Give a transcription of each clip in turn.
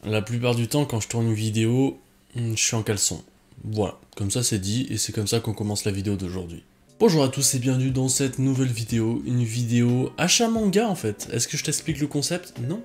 La plupart du temps, quand je tourne une vidéo, je suis en caleçon. Voilà, comme ça c'est dit, et c'est comme ça qu'on commence la vidéo d'aujourd'hui. Bonjour à tous et bienvenue dans cette nouvelle vidéo, une vidéo achat manga en fait. Est-ce que je t'explique le concept? Non.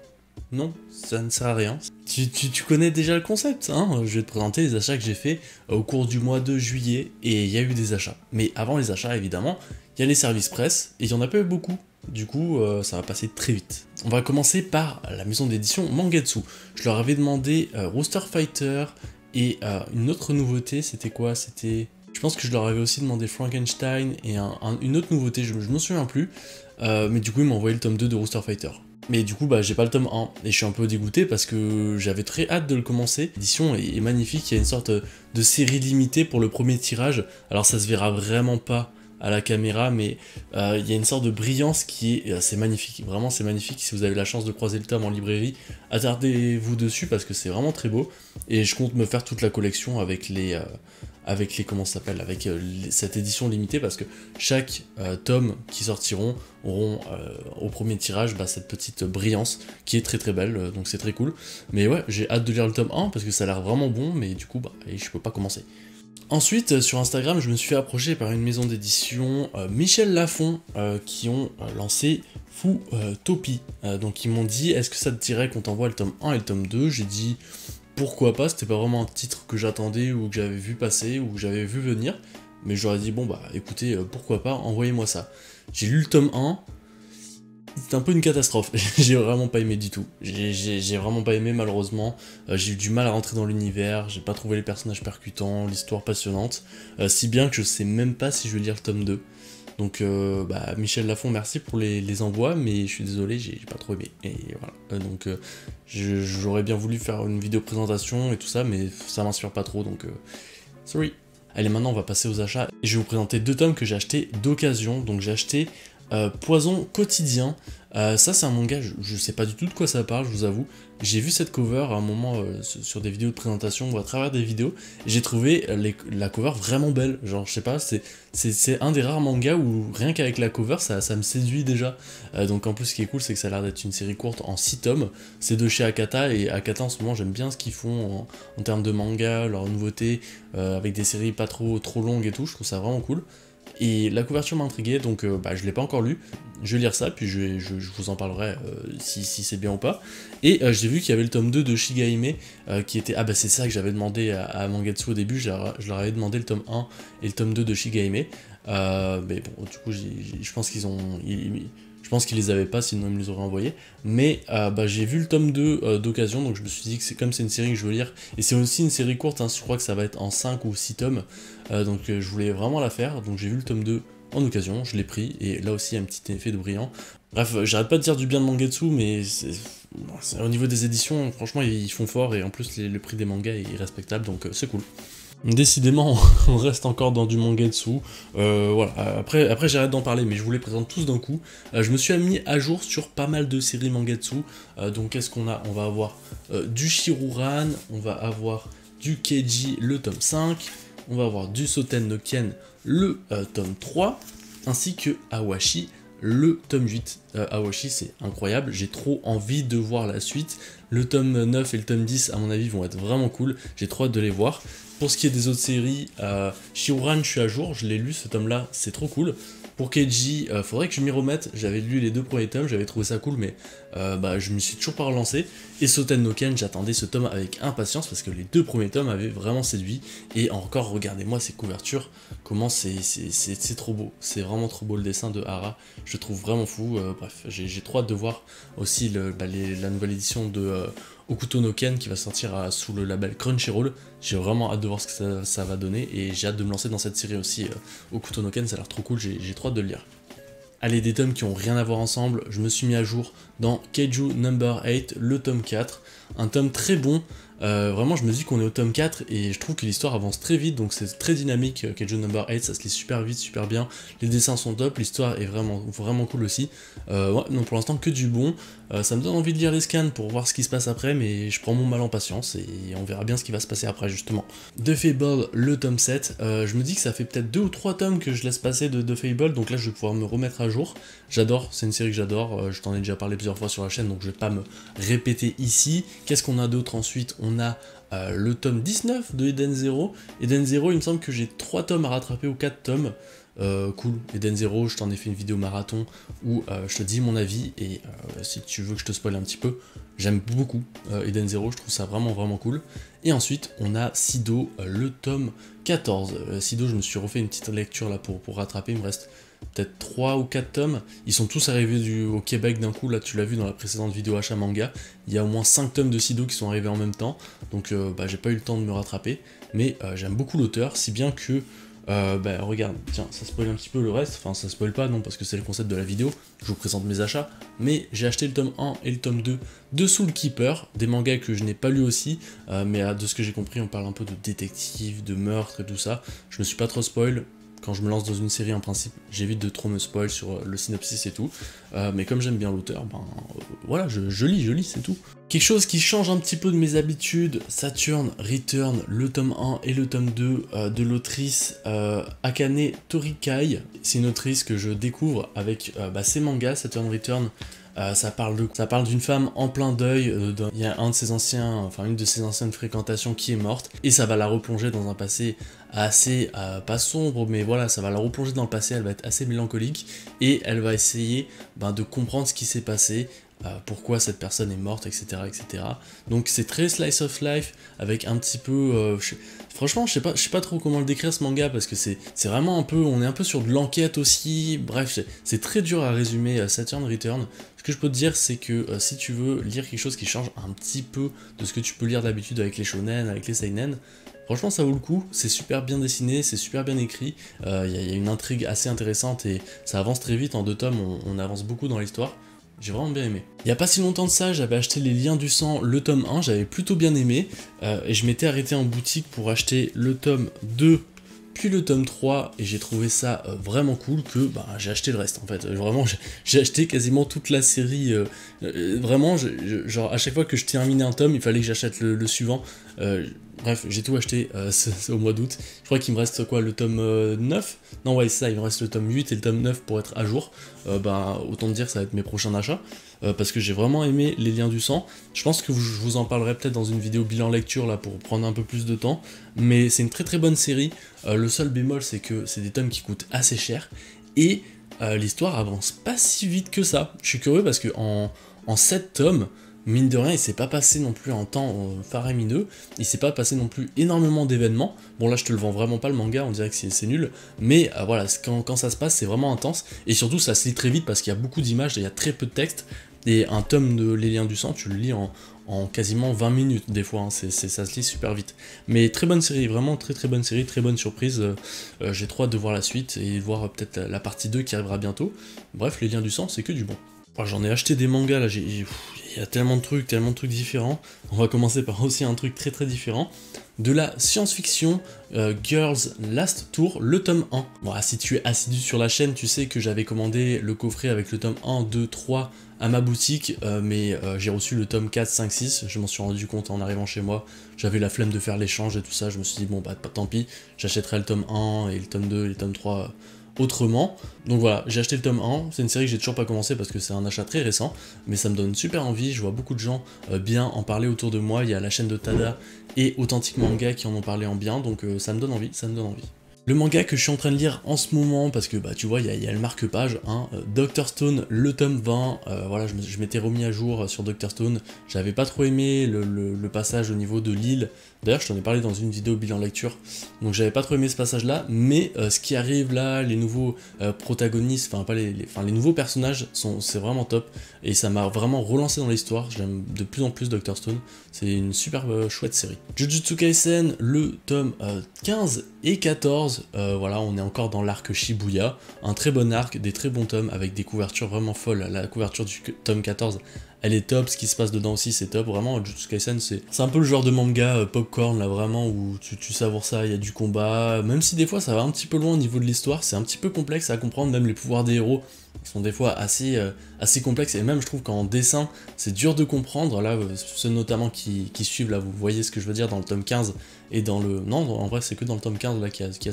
Non, ça ne sert à rien. Tu connais déjà le concept, hein? Je vais te présenter les achats que j'ai fait au cours du mois de juillet, et il y a eu des achats. Mais avant les achats, évidemment, il y a les services presse, et il y en a pas eu beaucoup. Du coup, ça va passer très vite. On va commencer par la maison d'édition Mangetsu. Je leur avais demandé Rooster Fighter, et une autre nouveauté, c'était quoi? C'était... Je pense que je leur avais aussi demandé Frankenstein, et une autre nouveauté, je m'en souviens plus. Mais du coup, ils m'ont envoyé le tome 2 de Rooster Fighter. Mais du coup, bah, j'ai pas le tome 1, et je suis un peu dégoûté parce que j'avais très hâte de le commencer. L'édition est magnifique, il y a une sorte de série limitée pour le premier tirage. Alors ça se verra vraiment pas à la caméra, mais il y a une sorte de brillance qui est assez magnifique. Vraiment, c'est magnifique. Si vous avez la chance de croiser le tome en librairie, attardez-vous dessus parce que c'est vraiment très beau. Et je compte me faire toute la collection avec les comment ça s'appelle, avec cette édition limitée, parce que chaque tome qui sortiront auront au premier tirage cette petite brillance qui est très très belle, donc c'est très cool. Mais ouais, j'ai hâte de lire le tome 1 parce que ça a l'air vraiment bon, mais du coup je peux pas commencer. Ensuite, sur Instagram, je me suis fait approcher par une maison d'édition, Michel Lafon, qui ont lancé Footopia. Donc ils m'ont dit, est-ce que ça te dirait qu'on t'envoie le tome 1 et le tome 2? J'ai dit, pourquoi pas, c'était pas vraiment un titre que j'attendais ou que j'avais vu passer ou que j'avais vu venir. Mais j'aurais dit, bon bah écoutez, pourquoi pas, envoyez-moi ça. J'ai lu le tome 1, c'est un peu une catastrophe, j'ai vraiment pas aimé du tout. J'ai vraiment pas aimé malheureusement, j'ai eu du mal à rentrer dans l'univers, j'ai pas trouvé les personnages percutants, l'histoire passionnante, si bien que je sais même pas si je vais lire le tome 2. Donc Michel Lafon, merci pour les envois, mais je suis désolé, j'ai pas trop aimé. Et voilà, j'aurais bien voulu faire une vidéo présentation et tout ça, mais ça m'inspire pas trop, donc sorry. Allez, maintenant on va passer aux achats, et je vais vous présenter deux tomes que j'ai achetés d'occasion. Donc j'ai acheté Poison quotidien. Ça c'est un manga, je sais pas du tout de quoi ça parle, je vous avoue. J'ai vu cette cover à un moment sur des vidéos de présentation ou à travers des vidéos, et j'ai trouvé la cover vraiment belle. Genre je sais pas, c'est un des rares mangas où rien qu'avec la cover ça me séduit déjà. Donc en plus ce qui est cool c'est que ça a l'air d'être une série courte en 6 tomes. C'est de chez Akata, et Akata en ce moment j'aime bien ce qu'ils font en termes de manga, leurs nouveautés, avec des séries pas trop longues et tout, je trouve ça vraiment cool. Et la couverture m'a intrigué, donc je l'ai pas encore lu. Je vais lire ça, puis je vous en parlerai si c'est bien ou pas. Et j'ai vu qu'il y avait le tome 2 de Shigahime, qui était... Ah bah c'est ça que j'avais demandé à Mangetsu au début, je leur avais demandé le tome 1 et le tome 2 de Shigahime. Mais bon, du coup, je pense qu'ils ont... Je pense qu'ils les avaient pas, sinon ils me les auraient envoyés. Mais j'ai vu le tome 2 d'occasion, donc je me suis dit que comme c'est une série que je veux lire, et c'est aussi une série courte, hein, je crois que ça va être en 5 ou 6 tomes, donc je voulais vraiment la faire, donc j'ai vu le tome 2 en occasion, je l'ai pris, et là aussi un petit effet de brillant. Bref, j'arrête pas de dire du bien de Mangetsu, mais au niveau des éditions, franchement ils font fort, et en plus le prix des mangas est respectable, donc c'est cool. Décidément, on reste encore dans du mangetsu. Voilà. Après j'arrête d'en parler, mais je vous les présente tous d'un coup. Je me suis mis à jour sur pas mal de séries mangetsu. Donc qu'est-ce qu'on a? On va avoir du Shiruran, on va avoir du Keiji, le tome 5, on va avoir du Soten no Ken, le tome 3, ainsi que Awashi, le tome 8. Awashi c'est incroyable, j'ai trop envie de voir la suite. Le tome 9 et le tome 10 à mon avis vont être vraiment cool, j'ai trop hâte de les voir. Pour ce qui est des autres séries, Shiruran, je suis à jour, je l'ai lu ce tome là, c'est trop cool. Pour Keiji, faudrait que je m'y remette, j'avais lu les 2 premiers tomes, j'avais trouvé ça cool, mais je me suis toujours pas relancé. Et Soten no Ken, j'attendais ce tome avec impatience parce que les 2 premiers tomes avaient vraiment séduit. Et encore, regardez-moi ces couvertures, comment c'est trop beau, c'est vraiment trop beau le dessin de Hara, je le trouve vraiment fou. Bref, j'ai trop hâte de voir aussi la nouvelle édition de Okuto no Ken qui va sortir sous le label Crunchyroll. J'ai vraiment hâte de voir ce que ça va donner, et j'ai hâte de me lancer dans cette série aussi. Okuto no Ken, ça a l'air trop cool, j'ai trop hâte de le lire. Allez, des tomes qui ont rien à voir ensemble, je me suis mis à jour dans Kaiju Number 8, le tome 4, un tome très bon. Vraiment je me dis qu'on est au tome 4 et je trouve que l'histoire avance très vite, donc c'est très dynamique. Kaiju Number 8, ça se lit super vite, super bien, les dessins sont top, l'histoire est vraiment cool aussi. Ouais, donc pour l'instant que du bon. Ça me donne envie de lire les scans pour voir ce qui se passe après, mais je prends mon mal en patience et on verra bien ce qui va se passer après justement. The Fable, le tome 7, je me dis que ça fait peut-être 2 ou 3 tomes que je laisse passer de The Fable, donc là je vais pouvoir me remettre à jour. J'adore, c'est une série que j'adore, je t'en ai déjà parlé plusieurs fois sur la chaîne, donc je vais pas me répéter ici. Qu'est-ce qu'on a d'autre ensuite? On a le tome 19 de Eden Zero. Eden Zero, il me semble que j'ai 3 tomes à rattraper ou 4 tomes. Cool, Eden Zero, je t'en ai fait une vidéo marathon où je te dis mon avis et si tu veux que je te spoil un petit peu, j'aime beaucoup Eden Zero, je trouve ça vraiment cool. Et ensuite on a Sido, le tome 14. Sido, je me suis refait une petite lecture là pour rattraper, il me reste peut-être 3 ou 4 tomes, ils sont tous arrivés au Québec d'un coup, là tu l'as vu dans la précédente vidéo achat manga, il y a au moins 5 tomes de Sido qui sont arrivés en même temps, donc j'ai pas eu le temps de me rattraper, mais j'aime beaucoup l'auteur, si bien que regarde, tiens, ça spoil un petit peu le reste, enfin ça spoil pas non parce que c'est le concept de la vidéo, je vous présente mes achats, mais j'ai acheté le tome 1 et le tome 2 de Soul Keeper, des mangas que je n'ai pas lu aussi, mais de ce que j'ai compris on parle un peu de détective, de meurtre et tout ça, je me suis pas trop spoil. Quand je me lance dans une série en principe, j'évite de trop me spoil sur le synopsis et tout, mais comme j'aime bien l'auteur, voilà, je lis, c'est tout. Quelque chose qui change un petit peu de mes habitudes, Saturn Return, le tome 1 et le tome 2 de l'autrice Akane Torikai. C'est une autrice que je découvre avec ses mangas, Saturn Return. Ça parle d'une femme en plein deuil, il y a une de ses anciennes fréquentations qui est morte, et ça va la replonger dans un passé assez, pas sombre, mais voilà, ça va la replonger dans le passé, elle va être assez mélancolique, et elle va essayer de comprendre ce qui s'est passé, pourquoi cette personne est morte, etc. etc. Donc c'est très slice of life, avec un petit peu... franchement, je sais pas trop comment le décrire ce manga, parce que c'est vraiment un peu... On est un peu sur de l'enquête aussi, bref, c'est très dur à résumer Saturn Return. Ce que je peux te dire, c'est que si tu veux lire quelque chose qui change un petit peu de ce que tu peux lire d'habitude avec les shonen, avec les seinen, franchement ça vaut le coup, c'est super bien dessiné, c'est super bien écrit, y a une intrigue assez intéressante et ça avance très vite, en 2 tomes on avance beaucoup dans l'histoire. J'ai vraiment bien aimé. Il n'y a pas si longtemps de ça, j'avais acheté Les Liens du Sang, le tome 1, j'avais plutôt bien aimé, et je m'étais arrêté en boutique pour acheter le tome 2, puis le tome 3, et j'ai trouvé ça vraiment cool que j'ai acheté le reste en fait. Vraiment, j'ai acheté quasiment toute la série, vraiment, genre à chaque fois que je terminais un tome, il fallait que j'achète le suivant. Bref, j'ai tout acheté au mois d'août. Je crois qu'il me reste quoi, le tome 9? Non, ouais, c'est ça, il me reste le tome 8 et le tome 9 pour être à jour. Autant te dire que ça va être mes prochains achats. Parce que j'ai vraiment aimé Les Liens du Sang. Je pense que je vous en parlerai peut-être dans une vidéo bilan lecture là pour prendre un peu plus de temps. Mais c'est une très bonne série. Le seul bémol, c'est que c'est des tomes qui coûtent assez cher. Et l'histoire avance pas si vite que ça. Je suis curieux parce que en 7 tomes, mine de rien, il s'est pas passé non plus un temps faramineux, il s'est pas passé non plus énormément d'événements. Bon là je te le vends vraiment pas le manga, on dirait que c'est nul, mais voilà, quand ça se passe c'est vraiment intense, et surtout ça se lit très vite parce qu'il y a beaucoup d'images, il y a très peu de texte, et un tome de Les Liens du Sang, tu le lis en quasiment 20 minutes des fois, hein. Ça se lit super vite. Mais très bonne série, vraiment très bonne série, très bonne surprise, j'ai trop hâte de voir la suite, et voir peut-être la partie 2 qui arrivera bientôt. Bref, Les Liens du Sang, c'est que du bon. J'en ai acheté des mangas là, il y a tellement de trucs différents. On va commencer par aussi un truc très différent. De la science-fiction, Girls Last Tour, le tome 1. Bon, si tu es assidu sur la chaîne, tu sais que j'avais commandé le coffret avec le tome 1, 2, 3 à ma boutique, mais j'ai reçu le tome 4, 5, 6, je m'en suis rendu compte en arrivant chez moi. J'avais la flemme de faire l'échange et tout ça, je me suis dit bon tant pis, j'achèterai le tome 1 et le tome 2 et le tome 3 autrement. Donc voilà, j'ai acheté le tome 1, c'est une série que j'ai toujours pas commencé parce que c'est un achat très récent, mais ça me donne super envie, je vois beaucoup de gens bien en parler autour de moi, il y a la chaîne de Tada et Authentic Manga qui en ont parlé en bien, donc ça me donne envie, Le manga que je suis en train de lire en ce moment, parce que tu vois, il y a le marque-page, hein, Dr Stone, le tome 20, voilà, je m'étais remis à jour sur Dr Stone, j'avais pas trop aimé le passage au niveau de l'île, d'ailleurs je t'en ai parlé dans une vidéo bilan lecture, donc j'avais pas trop aimé ce passage là, mais ce qui arrive là, les nouveaux protagonistes, enfin les nouveaux personnages, c'est vraiment top, et ça m'a vraiment relancé dans l'histoire, j'aime de plus en plus Dr Stone, c'est une super chouette série. Jujutsu Kaisen, le tome 15 et 14, voilà, on est encore dans l'arc Shibuya, un très bon arc, des très bons tomes avec des couvertures vraiment folles. La couverture du tome 14, elle est top, ce qui se passe dedans aussi c'est top, vraiment Jujutsu Kaisen c'est un peu le genre de manga popcorn là vraiment où tu savoures ça, il y a du combat, même si des fois ça va un petit peu loin au niveau de l'histoire, c'est un petit peu complexe à comprendre, même les pouvoirs des héros sont des fois assez complexes, et même je trouve qu'en dessin c'est dur de comprendre, là ceux notamment qui suivent là, vous voyez ce que je veux dire dans le tome 15 et dans le... Non, en vrai c'est que dans le tome 15 là qui a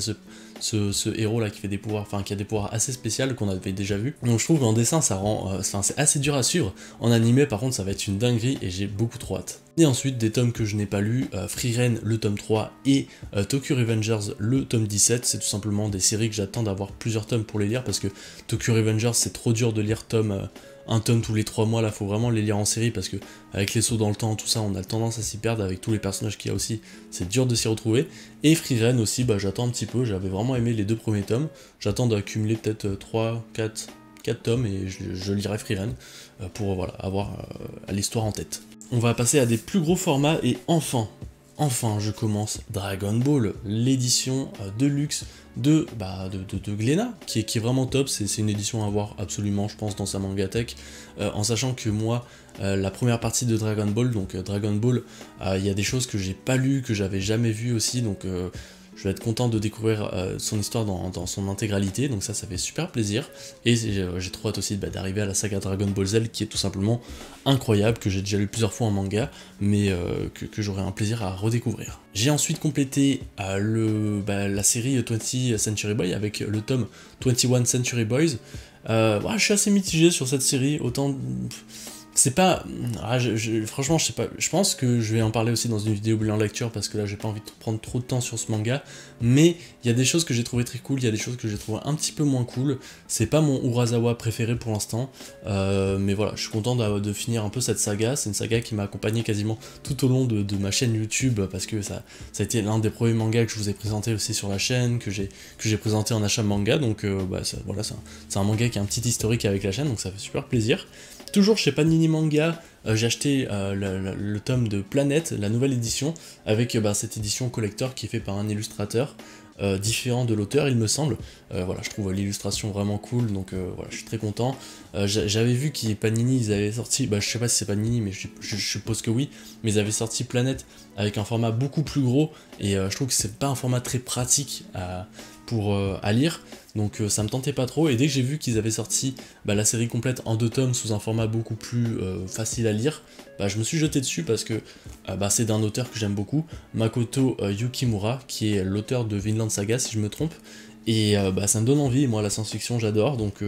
ce héros là qui fait des pouvoirs, enfin qui a des pouvoirs assez spéciaux qu'on avait déjà vu. Donc je trouve qu'en dessin ça rend, c'est assez dur à suivre. En animé par contre ça va être une dinguerie et j'ai beaucoup trop hâte. Et ensuite des tomes que je n'ai pas lus, Frieren le tome 3 et Tokyo Revengers le tome 17, c'est tout simplement des séries que j'attends d'avoir plusieurs tomes pour les lire, parce que Tokyo Revengers c'est trop dur de lire un tome tous les 3 mois, là faut vraiment les lire en série, parce que avec les sauts dans le temps, tout ça, on a tendance à s'y perdre, avec tous les personnages qu'il y a aussi, c'est dur de s'y retrouver. Et Frieren aussi, bah, j'attends un petit peu, j'avais vraiment aimé les 2 premiers tomes, j'attends d'accumuler peut-être 3, 4 tomes, et je lirai Frieren, pour voilà, avoir l'histoire en tête. On va passer à des plus gros formats, et enfin je commence Dragon Ball, l'édition de luxe de Glénat, qui est vraiment top. C'est une édition à voir absolument, je pense, dans sa mangatech, en sachant que moi, la première partie de Dragon Ball, donc Dragon Ball, il y a des choses que j'ai pas lues, que j'avais jamais vues aussi, donc je vais être content de découvrir son histoire dans son intégralité, donc ça fait super plaisir. Et j'ai trop hâte aussi d'arriver à la saga Dragon Ball Z, qui est tout simplement incroyable, que j'ai déjà lu plusieurs fois en manga, mais que j'aurai un plaisir à redécouvrir. J'ai ensuite complété la série 20th Century Boy avec le tome 21 Century Boys. Je suis assez mitigé sur cette série, autant... C'est pas... franchement, je sais pas. Je pense que je vais en parler aussi dans une vidéo bilan lecture, parce que là, j'ai pas envie de prendre trop de temps sur ce manga. Mais il y a des choses que j'ai trouvé très cool, il y a des choses que j'ai trouvé un petit peu moins cool. C'est pas mon Urasawa préféré pour l'instant. Mais voilà, je suis content de finir un peu cette saga. C'est une saga qui m'a accompagné quasiment tout au long de ma chaîne YouTube, parce que ça a été l'un des premiers mangas que je vous ai présenté aussi sur la chaîne, que j'ai présenté en achat manga. Donc voilà, c'est un manga qui a un petit historique avec la chaîne, donc ça fait super plaisir. Toujours chez Panini Manga, j'ai acheté le tome de Planète, la nouvelle édition, avec cette édition collector qui est faite par un illustrateur différent de l'auteur, il me semble. Voilà, je trouve l'illustration vraiment cool, donc voilà, je suis très content. J'avais vu qu'ils Panini, ils avaient sorti, je sais pas si c'est Panini, mais je suppose que oui, mais ils avaient sorti Planète avec un format beaucoup plus gros, et je trouve que c'est pas un format très pratique à lire, donc ça me tentait pas trop. Et dès que j'ai vu qu'ils avaient sorti la série complète en 2 tomes sous un format beaucoup plus facile à lire, je me suis jeté dessus, parce que c'est d'un auteur que j'aime beaucoup, Makoto Yukimura, qui est l'auteur de Vinland Saga si je me trompe, et ça me donne envie. Moi la science-fiction j'adore, donc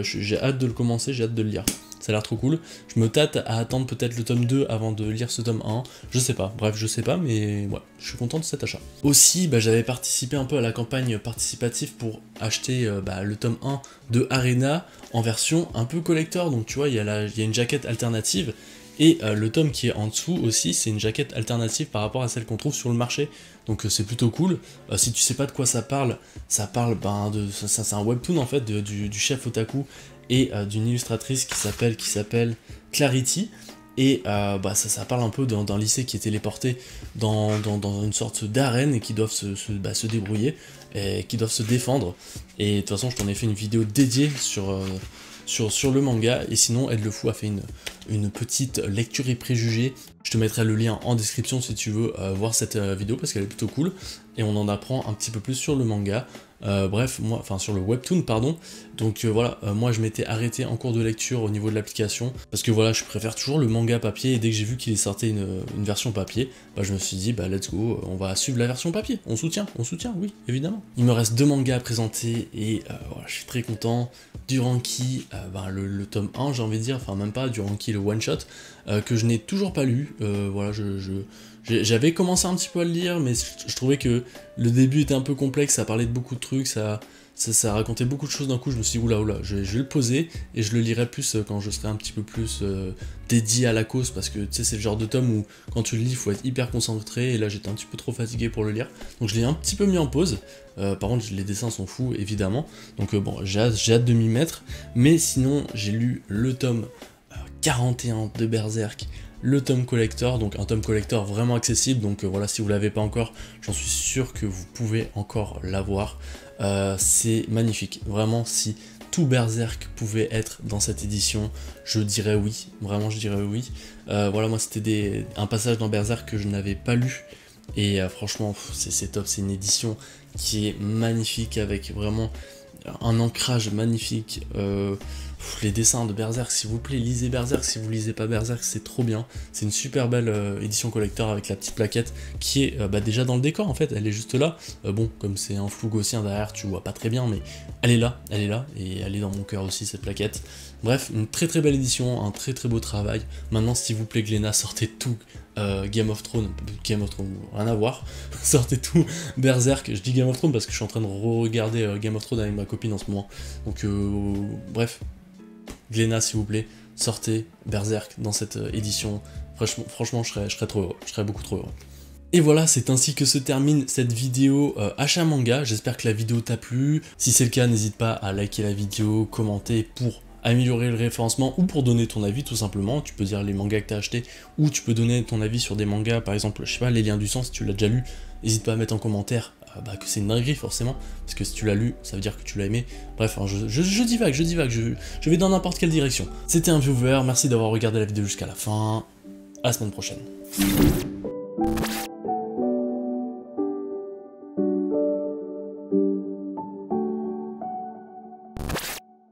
j'ai hâte de le commencer, j'ai hâte de le lire. Ça a l'air trop cool. Je me tâte à attendre peut-être le tome 2 avant de lire ce tome 1. Je sais pas, bref, je sais pas, mais ouais, je suis content de cet achat. Aussi, j'avais participé un peu à la campagne participative pour acheter le tome 1 de Arena en version un peu collector. Donc tu vois, il y a une jaquette alternative. Et le tome qui est en dessous aussi, c'est une jaquette alternative par rapport à celle qu'on trouve sur le marché. Donc c'est plutôt cool. Si tu sais pas de quoi ça parle c'est un webtoon en fait du chef otaku et d'une illustratrice qui s'appelle Clarity. Et ça parle un peu d'un lycée qui est téléporté dans une sorte d'arène, et qui doivent se débrouiller, et qui doivent se défendre. Et de toute façon, je t'en ai fait une vidéo dédiée sur le manga, et sinon Ed le Fou a fait une petite lecture et préjugés. Je te mettrai le lien en description si tu veux voir cette vidéo, parce qu'elle est plutôt cool, et on en apprend un petit peu plus sur le manga. Sur le webtoon, pardon. Donc voilà, moi je m'étais arrêté en cours de lecture au niveau de l'application, parce que voilà, je préfère toujours le manga papier, et dès que j'ai vu qu'il est sorti une version papier, je me suis dit, let's go, on va suivre la version papier, on soutient, oui, évidemment. Il me reste 2 mangas à présenter, et voilà, je suis très content. Duranki, le tome 1, j'ai envie de dire, enfin même pas, Duranki le one shot, que je n'ai toujours pas lu. Voilà, j'avais commencé un petit peu à le lire, mais je trouvais que le début était un peu complexe, ça parlait de beaucoup de trucs, ça racontait beaucoup de choses d'un coup. Je me suis dit, oula, je vais le poser, et je le lirai plus quand je serai un petit peu plus dédié à la cause, parce que tu sais, c'est le genre de tome où quand tu le lis, il faut être hyper concentré, et là j'étais un petit peu trop fatigué pour le lire, donc je l'ai un petit peu mis en pause. Par contre, les dessins sont fous, évidemment, donc j'ai hâte de m'y mettre. Mais sinon, j'ai lu le tome 41 de Berserk, le tome collector, donc un tome collector vraiment accessible, donc voilà, si vous l'avez pas encore, j'en suis sûr que vous pouvez encore l'avoir. C'est magnifique, vraiment. Si tout Berserk pouvait être dans cette édition, je dirais oui, vraiment je dirais oui. Voilà, moi c'était un passage dans Berserk que je n'avais pas lu, et franchement c'est top. C'est une édition qui est magnifique, avec vraiment un ancrage magnifique. Les dessins de Berserk, s'il vous plaît, lisez Berserk. Si vous lisez pas Berserk, c'est trop bien. C'est une super belle édition collector avec la petite plaquette qui est déjà dans le décor en fait. Elle est juste là. Bon, comme c'est un flou gaussien derrière, tu vois pas très bien, mais elle est là, et elle est dans mon cœur aussi cette plaquette. Bref, une très belle édition, un très beau travail. Maintenant, s'il vous plaît, Glénat, sortez tout. Game of Thrones, rien à voir, sortez tout Berserk, je dis Game of Thrones parce que je suis en train de regarder Game of Thrones avec ma copine en ce moment, donc bref, Glénat s'il vous plaît, sortez Berserk dans cette édition, franchement je serais trop heureux, je serais beaucoup trop heureux. Et voilà, c'est ainsi que se termine cette vidéo achat manga, j'espère que la vidéo t'a plu, si c'est le cas n'hésite pas à liker la vidéo, commenter pour améliorer le référencement ou pour donner ton avis tout simplement. Tu peux dire les mangas que tu as achetés ou tu peux donner ton avis sur des mangas, par exemple, je sais pas, Les Liens du Sang, si tu l'as déjà lu, n'hésite pas à mettre en commentaire que c'est une dinguerie forcément, parce que si tu l'as lu, ça veut dire que tu l'as aimé. Bref, hein, je divague, je vais dans n'importe quelle direction. C'était un viewer, merci d'avoir regardé la vidéo jusqu'à la fin, à la semaine prochaine.